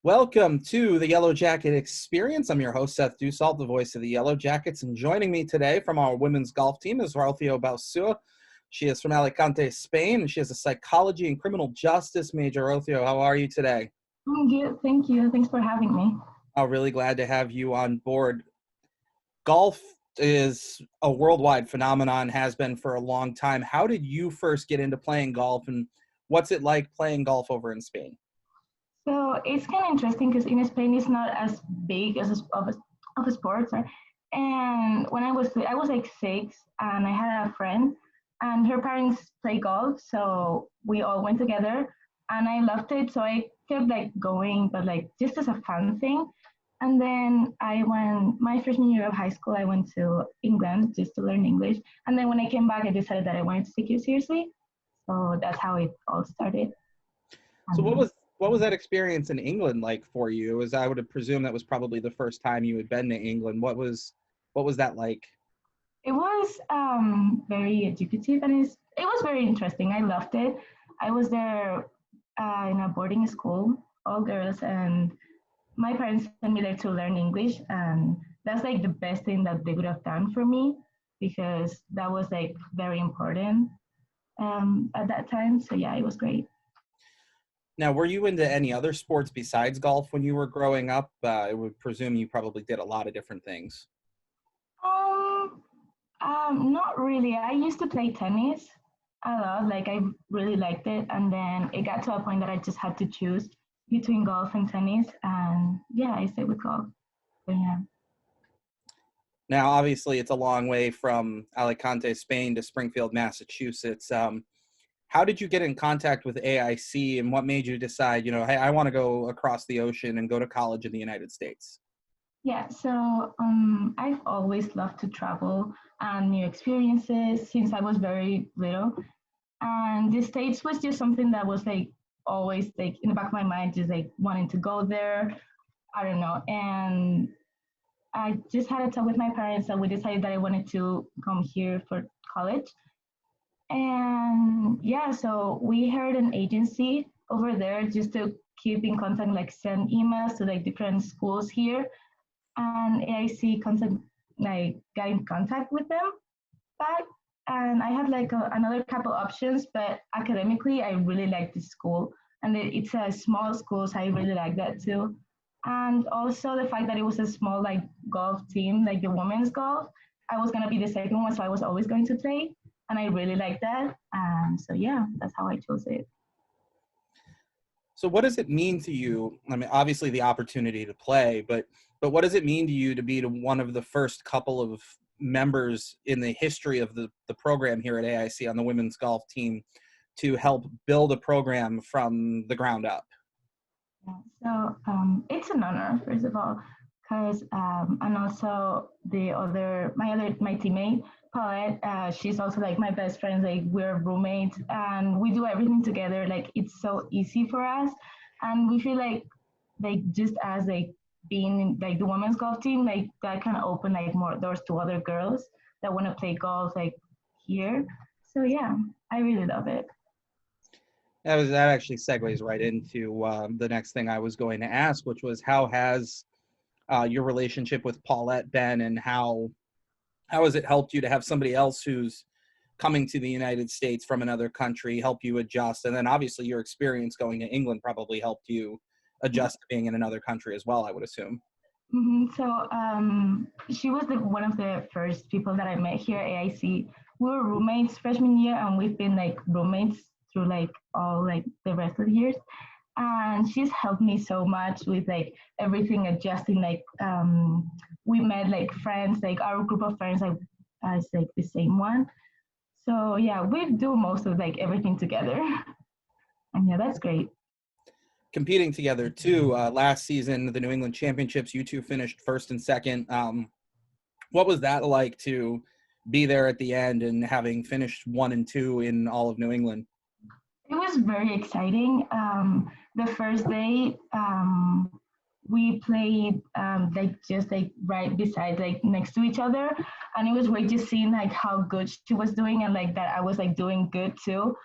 Welcome to the Yellow Jacket Experience. I'm your host, Seth Dussault, the voice of the Yellow Jackets, and joining me today from our women's golf team is Rocio Bausa. She is from Alicante, Spain, and she has a psychology and criminal justice major. Rocio, how are you today? I'm good, thank you. Thanks for having me. I'm really glad to have you on board. Golf is a worldwide phenomenon, has been for a long time. How did you first get into playing golf, and what's it like playing golf over in Spain? So it's kind of interesting because in Spain it's not as big as of a sport. Sorry. And when I was like 6, and I had a friend, and her parents play golf, so we all went together, and I loved it. So I kept like going, but like just as a fun thing. And then I went my freshman year of high school. I went to England just to learn English, and then when I came back, I decided that I wanted to take it seriously. So that's how it all started. So what was that experience in England like for you? As I would have presumed that was probably the first time you had been to England. What was that like? It was very educative, and it was very interesting. I loved it. I was there in a boarding school, all girls, and my parents sent me there to learn English, and that's like the best thing that they could have done for me because that was like very important at that time. So yeah, it was great. Now, were you into any other sports besides golf when you were growing up? I would presume you probably did a lot of different things. Um, Not really. I used to play tennis a lot. Like I really liked it, and then it got to a point that I just had to choose between golf and tennis, and yeah, I stayed with golf. So yeah. Now, obviously, it's a long way from Alicante, Spain to Springfield, Massachusetts. How did you get in contact with AIC, and what made you decide, hey, I want to go across the ocean and go to college in the United States? Yeah, so I've always loved to travel and new experiences since I was very little. And the States was just something that was like always like in the back of my mind, just like wanting to go there. I don't know. And I just had a talk with my parents and we decided that I wanted to come here for college. And yeah, so we hired an agency over there just to keep in contact, like send emails to like different schools here, and AIC contact like got in contact with them back. And I had like another couple options, but academically, I really like this school, and it's a small school, so I really like that too. And also the fact that it was a small like golf team, like the women's golf, I was gonna be the second one, so I was always going to play, and I really like that. So yeah, that's how I chose it. So what does it mean to you? I mean, obviously the opportunity to play, but what does it mean to you to be one of the first couple of members in the history of the program here at AIC on the women's golf team to help build a program from the ground up? Yeah, so it's an honor, first of all, because and also my teammate Paulette, she's also like my best friend. Like we're roommates, and we do everything together. Like it's so easy for us, and we feel like just as like being in, like the women's golf team, like that can open like more doors to other girls that want to play golf like here. So yeah, I really love it. That actually segues right into the next thing I was going to ask, which was how has your relationship with Paulette been, and how has it helped you to have somebody else who's coming to the United States from another country help you adjust? And then obviously your experience going to England probably helped you adjust to being in another country as well, I would assume. So she was one of the first people that I met here at AIC. We were roommates freshman year, and we've been like roommates through like all like the rest of the years. And she's helped me so much with like everything adjusting. Like we met like friends, like our group of friends, like as like the same one. So yeah, we do most of like everything together, and yeah, that's great. Competing together too. Last season, the New England Championships, you two finished first and second. What was that like to be there at the end and having finished 1 and 2 in all of New England? It was very exciting. The first day, we played like just like right beside, like next to each other, and it was great just seeing like how good she was doing and like that I was like doing good too.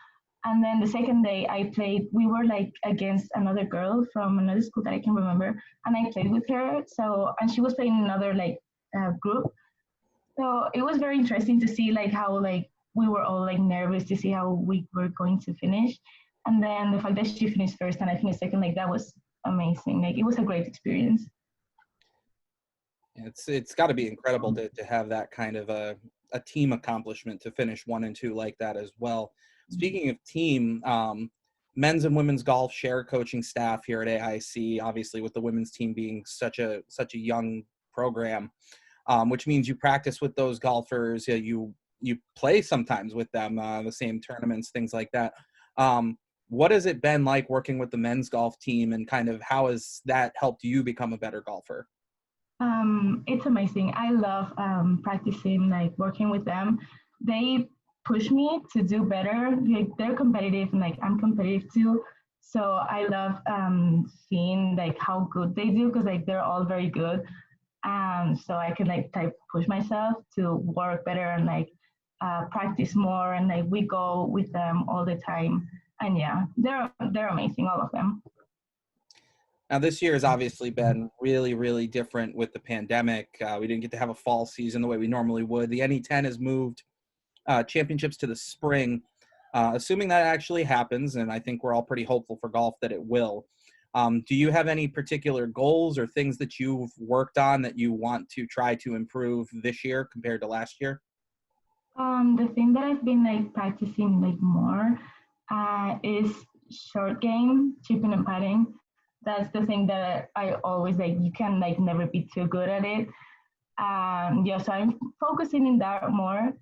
And then the second day I played, we were like against another girl from another school that I can remember. And I played with her. So, and she was playing in another like group. So it was very interesting to see like how like we were all like nervous to see how we were going to finish. And then the fact that she finished first and I finished second, like that was amazing. Like it was a great experience. It's got to be incredible to have that kind of a team accomplishment to finish 1 and 2 like that as well. Speaking of team, men's and women's golf share coaching staff here at AIC. Obviously, with the women's team being such a young program, which means you practice with those golfers. You play sometimes with them, the same tournaments, things like that. What has it been like working with the men's golf team, and kind of how has that helped you become a better golfer? It's amazing. I love practicing, like working with them. They push me to do better. Like they're competitive, and like I'm competitive too. So I love seeing like how good they do because like they're all very good. So I can like type push myself to work better and like practice more. And like we go with them all the time. And yeah, they're amazing, all of them. Now, this year has obviously been really, really different with the pandemic. We didn't get to have a fall season the way we normally would. The NE10 has moved championships to the spring, assuming that actually happens, and I think we're all pretty hopeful for golf that it will. Do you have any particular goals or things that you've worked on that you want to try to improve this year compared to last year? The thing that I've been like practicing like more is short game, chipping and putting. That's the thing that I always like. You can like never be too good at it. Yeah, so I'm focusing in that more.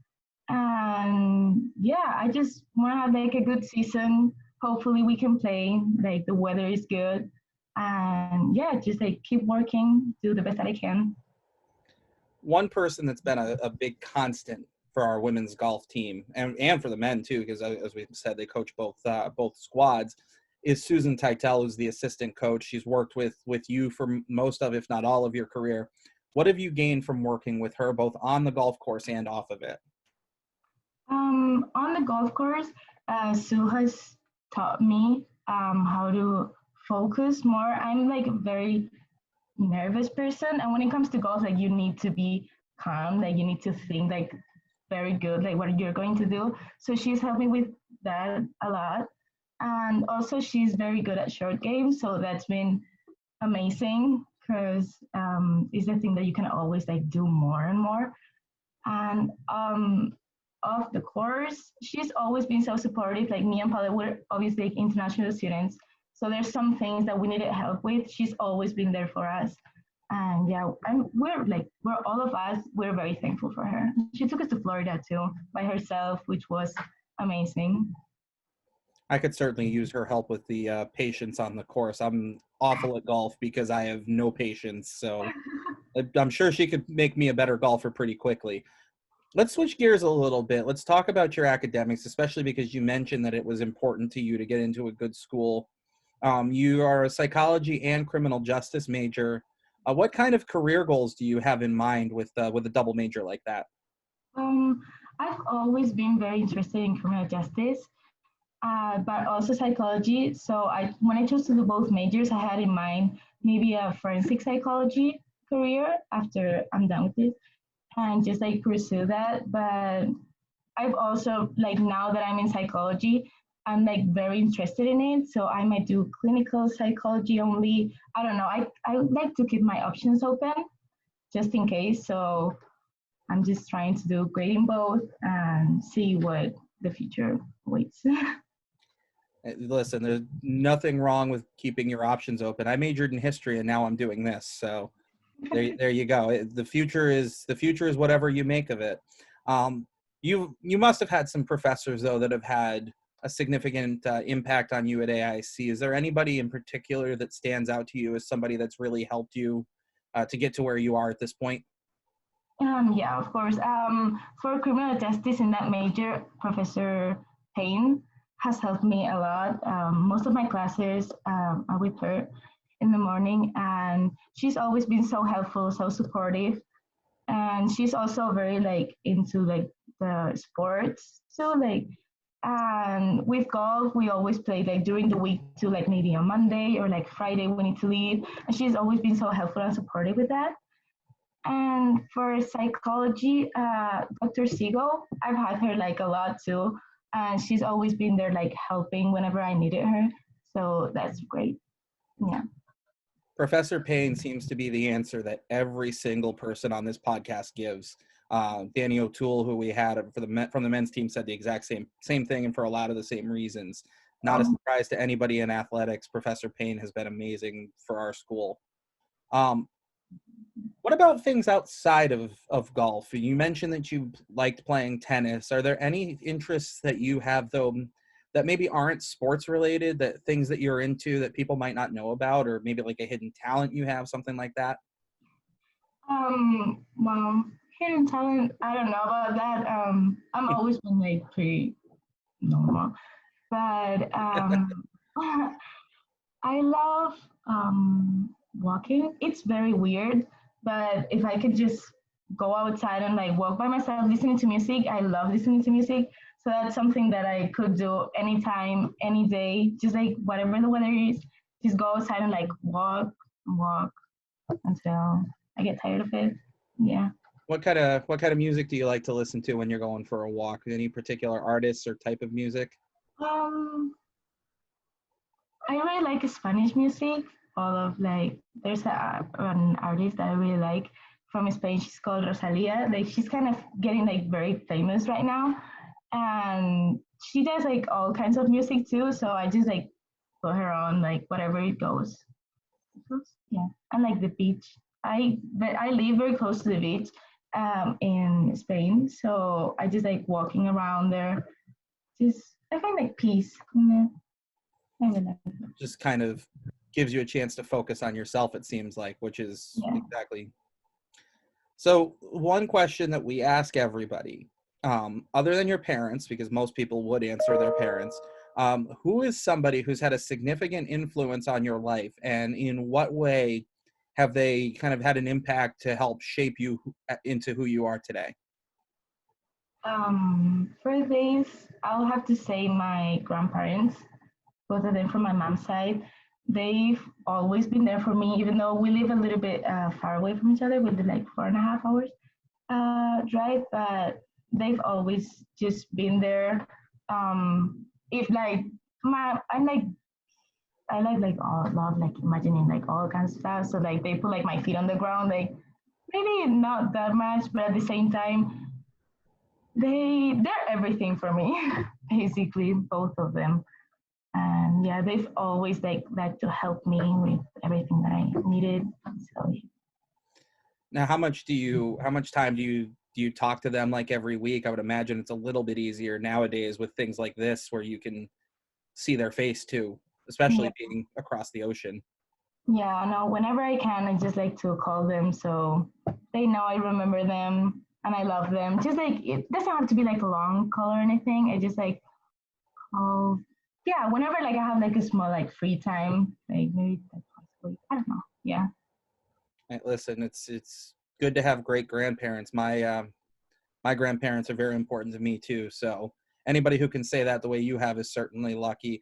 And yeah, I just want to have like a good season. Hopefully, we can play. Like the weather is good, and yeah, just like keep working, do the best that I can. One person that's been a big constant for our women's golf team, and for the men too, because as we said, they coach both squads, is Susan Titel, who's the assistant coach. She's worked with you for most of, if not all of your career. What have you gained from working with her, both on the golf course and off of it? On the golf course, Sue has taught me how to focus more. I'm like a very nervous person, and when it comes to golf, like you need to be calm, like you need to think like very good, like what you're going to do. So she's helped me with that a lot, and also she's very good at short games, so that's been amazing because it's the thing that you can always like do more and more. And of the course, she's always been so supportive. Like me and Paula, we're obviously like international students. So there's some things that we needed help with. She's always been there for us. And yeah, we're all of us, we're very thankful for her. She took us to Florida too by herself, which was amazing. I could certainly use her help with the patience on the course. I'm awful at golf because I have no patience. So I'm sure she could make me a better golfer pretty quickly. Let's switch gears a little bit. Let's talk about your academics, especially because you mentioned that it was important to you to get into a good school. You are a psychology and criminal justice major. What kind of career goals do you have in mind with a double major like that? Um, I've always been very interested in criminal justice, but also psychology. So when I chose to do both majors, I had in mind maybe a forensic psychology career after I'm done with it and just like pursue that. But I've also like now that I'm in psychology, I'm like very interested in it. So I might do clinical psychology only. I don't know. I would like to keep my options open just in case. So I'm just trying to do great in both and see what the future waits. Listen, there's nothing wrong with keeping your options open. I majored in history and now I'm doing this. So there you go. The future is whatever you make of it. Um, you must have had some professors though that have had a significant impact on you at AIC. Is there anybody in particular that stands out to you as somebody that's really helped you to get to where you are at this point? Yeah, of course. For criminal justice in that major, Professor Payne has helped me a lot. Most of my classes are with her in the morning, and she's always been so helpful, so supportive, and she's also very like into like the sports. So like And with golf, we always play like during the week too, like maybe on Monday or like Friday we need to leave. And she's always been so helpful and supportive with that. And for psychology, Dr. Siegel, I've had her like a lot too. And she's always been there like helping whenever I needed her. So that's great. Yeah. Professor Payne seems to be the answer that every single person on this podcast gives. Danny O'Toole, who we had from the men's team, said the exact same thing, and for a lot of the same reasons. Not a surprise to anybody in athletics. Professor Payne has been amazing for our school. What about things outside of golf? You mentioned that you liked playing tennis. Are there any interests that you have, though, that maybe aren't sports related, that things that you're into that people might not know about, or maybe like a hidden talent you have, something like that? Well, hidden talent, I don't know about that. I'm always been like pretty normal, but I love walking. It's very weird, but if I could just go outside and like walk by myself listening to music, I love listening to music. So that's something that I could do anytime, any day, just like whatever the weather is, just go outside and like walk until I get tired of it. Yeah. What kind of music do you like to listen to when you're going for a walk? Any particular artists or type of music? Um, I really like Spanish music. All of like, there's an artist that I really like from Spain. She's called Rosalia. Like, she's kind of getting like very famous right now, and she does like all kinds of music too. So I just like put her on like whatever it goes. Yeah, and like the beach. I live very close to the beach, in Spain. So I just like walking around there. Just I find like peace. I really like it. Just kind of gives you a chance to focus on yourself, it seems like, which is Yeah. exactly. So one question that we ask everybody, other than your parents, because most people would answer their parents, who is somebody who's had a significant influence on your life, and in what way have they kind of had an impact to help shape you into who you are today? For this, I'll have to say my grandparents, both of them from my mom's side. They've always been there for me, even though we live a little bit far away from each other with like 4.5 hours drive, but they've always just been there. If like I like all love like imagining like all kinds of stuff. So like they put like my feet on the ground, like maybe not that much, but at the same time they're everything for me, basically both of them. And yeah, they've always like to help me with everything that I needed. So Now, how much time do you talk to them like every week? I would imagine it's a little bit easier nowadays with things like this where you can see their face too, yeah, especially being across the ocean. yeah, no, whenever I can, I just like to call them so they know I remember them and I love them. Just like it doesn't have to be like a long call or anything. I just like call, yeah, whenever like I have like a small like free time, like maybe like possibly, I don't know. Yeah. Listen, it's good to have great grandparents. My grandparents are very important to me too. So anybody who can say that the way you have is certainly lucky.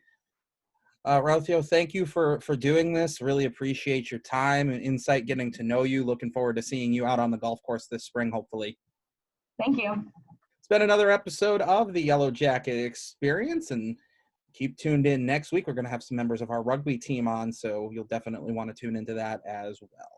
Rocio, thank you for doing this. Really appreciate your time and insight, getting to know you. Looking forward to seeing you out on the golf course this spring, hopefully. Thank you. It's been another episode of the Yellow Jacket Experience, and keep tuned in next week. We're going to have some members of our rugby team on, so you'll definitely want to tune into that as well.